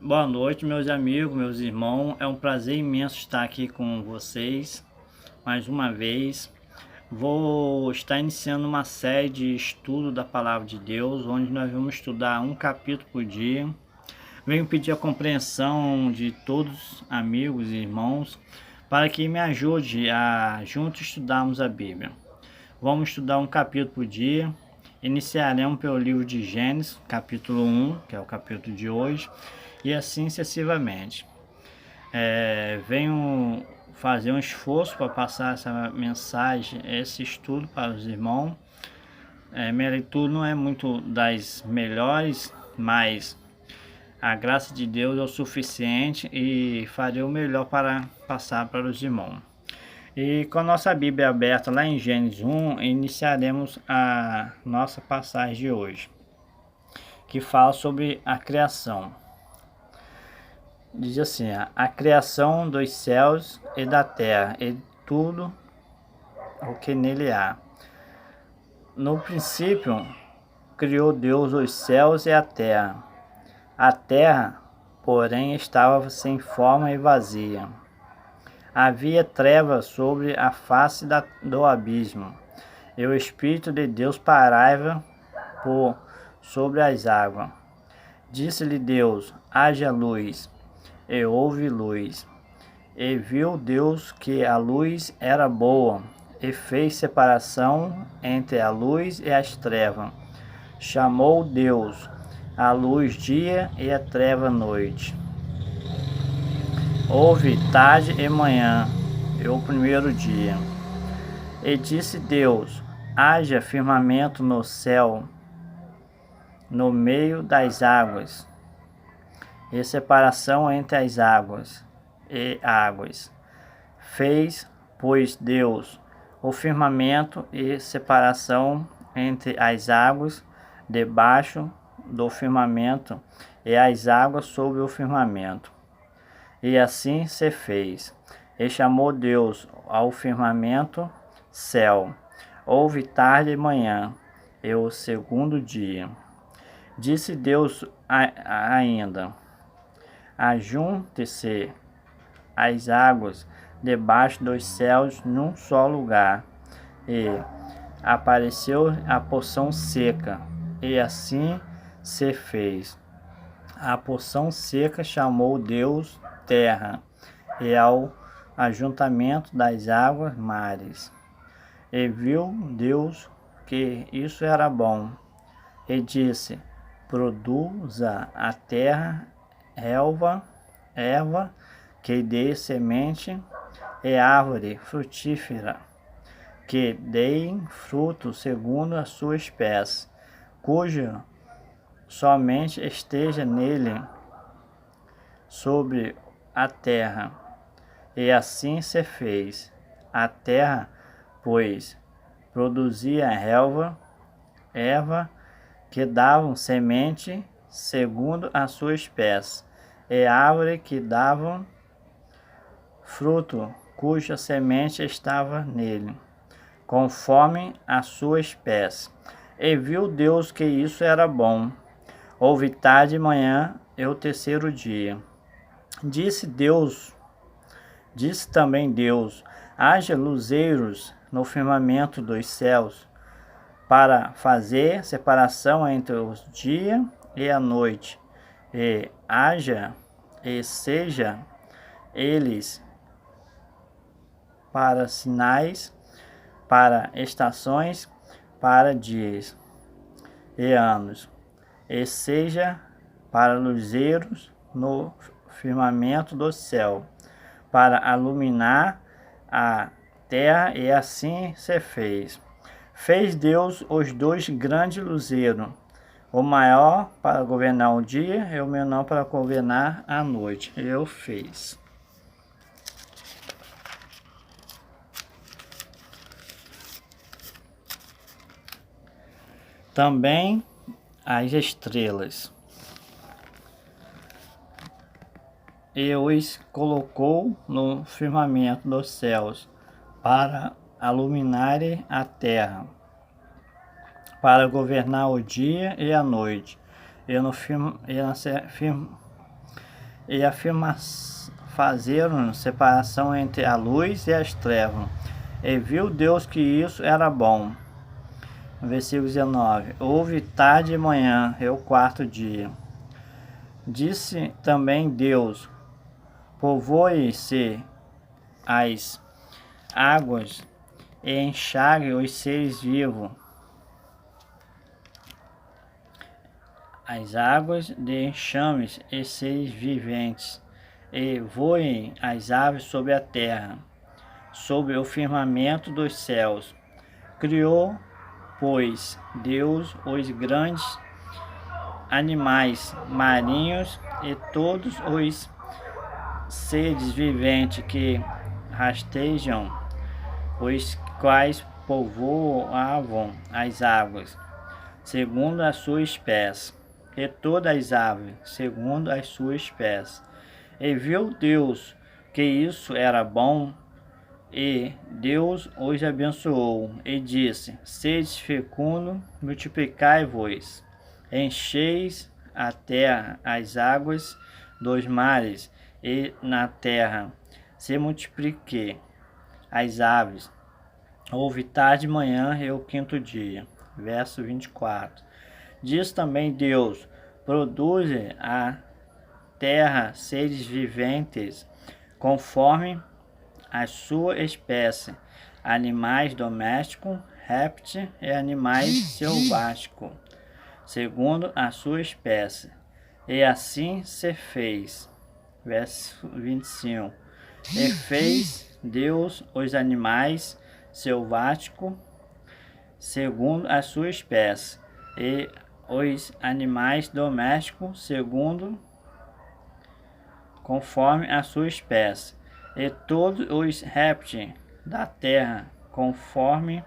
Boa noite, meus amigos, meus irmãos. É um prazer imenso estar aqui com vocês mais uma vez. Vou estar iniciando uma série de estudo da Palavra de Deus, onde nós vamos estudar um capítulo por dia. Venho pedir a compreensão de todos, amigos e irmãos, para que me ajude a juntos estudarmos a Bíblia. Vamos estudar um capítulo por dia. Iniciaremos pelo livro de Gênesis, capítulo 1, que é o capítulo de hoje, e assim sucessivamente. Venho fazer um esforço para passar essa mensagem, esse estudo para os irmãos. Minha leitura não é muito das melhores, mas a graça de Deus é o suficiente e farei o melhor para passar para os irmãos. E com a nossa Bíblia aberta lá em Gênesis 1, iniciaremos a nossa passagem de hoje, que fala sobre a criação. Diz assim: a criação dos céus e da terra e tudo o que nele há. No princípio criou Deus os céus e a terra. A terra, porém, estava sem forma e vazia. Havia trevas sobre a face do abismo, e o Espírito de Deus pairava por sobre as águas. Disse-lhe Deus: haja luz, e houve luz. E viu Deus que a luz era boa, e fez separação entre a luz e as trevas. Chamou Deus a luz dia e a treva noite. Houve tarde e manhã, e o primeiro dia. E disse Deus: haja firmamento no céu, no meio das águas, e separação entre as águas e águas. Fez, pois, Deus o firmamento e separação entre as águas debaixo do firmamento e as águas sobre o firmamento. E assim se fez. E chamou Deus ao firmamento céu. Houve tarde e manhã, e o segundo dia. Disse Deus ainda: ajunte-se as águas debaixo dos céus num só lugar. E apareceu a porção seca, e assim se fez. A porção seca chamou Deus terra, e ao ajuntamento das águas mares. E viu Deus que isso era bom, e disse: produza a terra erva que dê semente, e árvore frutífera que deem fruto segundo a sua espécie, cuja somente esteja nele sobre a terra. E assim se fez. A terra, pois, produzia erva que davam semente segundo a sua espécie, e árvore que davam fruto, cuja semente estava nele, conforme a sua espécie. E viu Deus que isso era bom. Houve tarde e manhã, e o terceiro dia. Disse também Deus: haja luzeiros no firmamento dos céus, para fazer separação entre o dia e a noite, e haja e seja eles para sinais, para estações, para dias e anos, e seja para luzeiros no firmamento do céu, para iluminar a terra, e assim se fez. Fez Deus os dois grandes luzeiros, o maior para governar o dia e o menor para governar a noite. Eu fiz. Também as estrelas, e os colocou no firmamento dos céus, para iluminarem a terra, para governar o dia e a noite, e fazeram separação entre a luz e as trevas. E viu Deus que isso era bom. Versículo 19. Houve tarde e manhã, é o quarto dia. Disse também Deus: povoe-se as águas e enxague os seres vivos. As águas de enxames e seres viventes, e voem as aves sobre a terra, sobre o firmamento dos céus. Criou, pois, Deus os grandes animais marinhos e todos os seres viventes que rastejam, os quais povoavam as águas, segundo a sua espécie, e todas as aves, segundo as suas espécies. E viu Deus que isso era bom, e Deus os abençoou, e disse: sede fecundos, multiplicai-vos, encheis a terra, as águas dos mares, e na terra se multiplique as aves. Houve tarde e manhã, e o quinto dia. Verso 24. Diz também Deus: produze a terra seres viventes, conforme a sua espécie, animais domésticos, répteis e animais selváticos, segundo a sua espécie. E assim se fez. Verso 25. E fez Deus os animais selváticos, segundo a sua espécie, e os animais domésticos, conforme a sua espécie, e todos os répteis da terra, conforme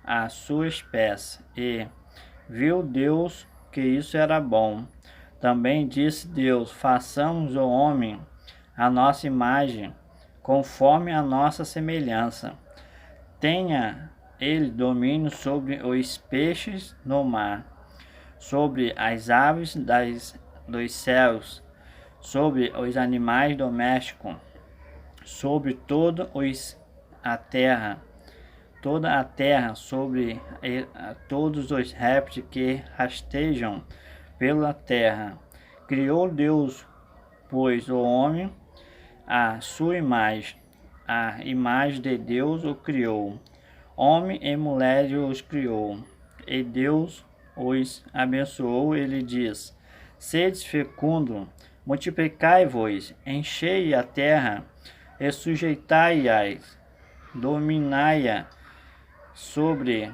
a sua espécie. E viu Deus que isso era bom. Também disse Deus: façamos o homem a nossa imagem, conforme a nossa semelhança. Tenha ele domínio sobre os peixes no mar, sobre as aves dos céus, sobre os animais domésticos, sobre toda a terra, sobre todos os répteis que rastejam pela terra. Criou Deus, pois, o homem à sua imagem, a imagem de Deus o criou, homem e mulher os criou. E Deus os abençoou, ele diz: sede fecundo, multiplicai-vos, enchei a terra, e sujeitai-a, dominai-a sobre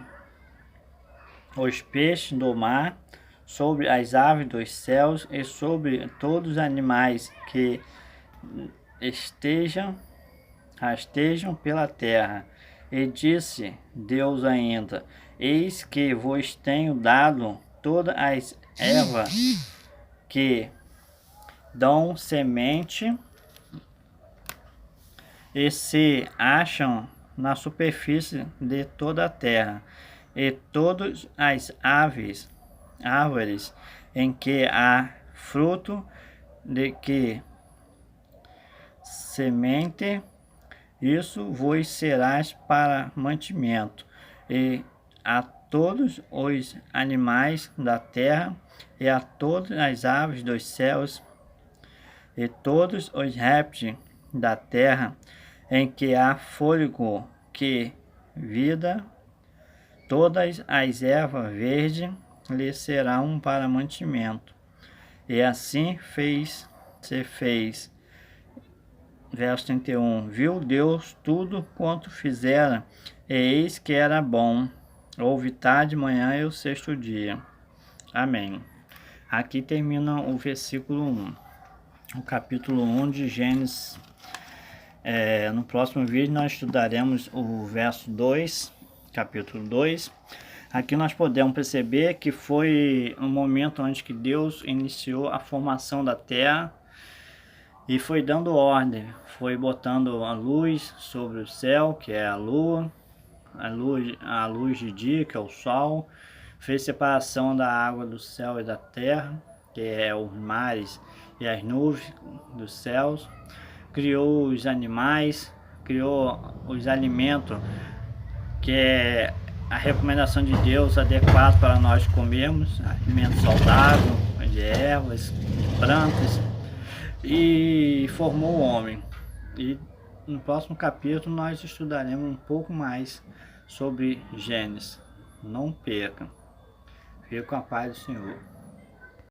os peixes do mar, sobre as aves dos céus e sobre todos os animais que rastejam pela terra. E disse Deus ainda: eis que vos tenho dado todas as ervas que dão semente e se acham na superfície de toda a terra, e todas as árvores em que há fruto de que semente, isso vos serás para mantimento. E a todos os animais da terra, e a todas as aves dos céus, e todos os répteis da terra, em que há fôlego, que vida, todas as ervas verdes lhe serão para mantimento. E assim se fez. Verso 31. Viu Deus tudo quanto fizera, e eis que era bom. Houve tarde, manhã e o sexto dia. Amém. Aqui termina o versículo 1. O capítulo 1 de Gênesis. No próximo vídeo nós estudaremos o verso 2, capítulo 2. Aqui nós podemos perceber que foi um momento onde que Deus iniciou a formação da terra e foi dando ordem, foi botando a luz sobre o céu, que é a luz de dia, que é o sol, fez separação da água do céu e da terra, que é os mares e as nuvens dos céus, criou os animais, criou os alimentos, que é a recomendação de Deus adequado para nós comermos, alimentos saudáveis, de ervas, plantas, e formou o homem. E no próximo capítulo nós estudaremos um pouco mais sobre Gênesis. Não percam. Fique com a paz do Senhor.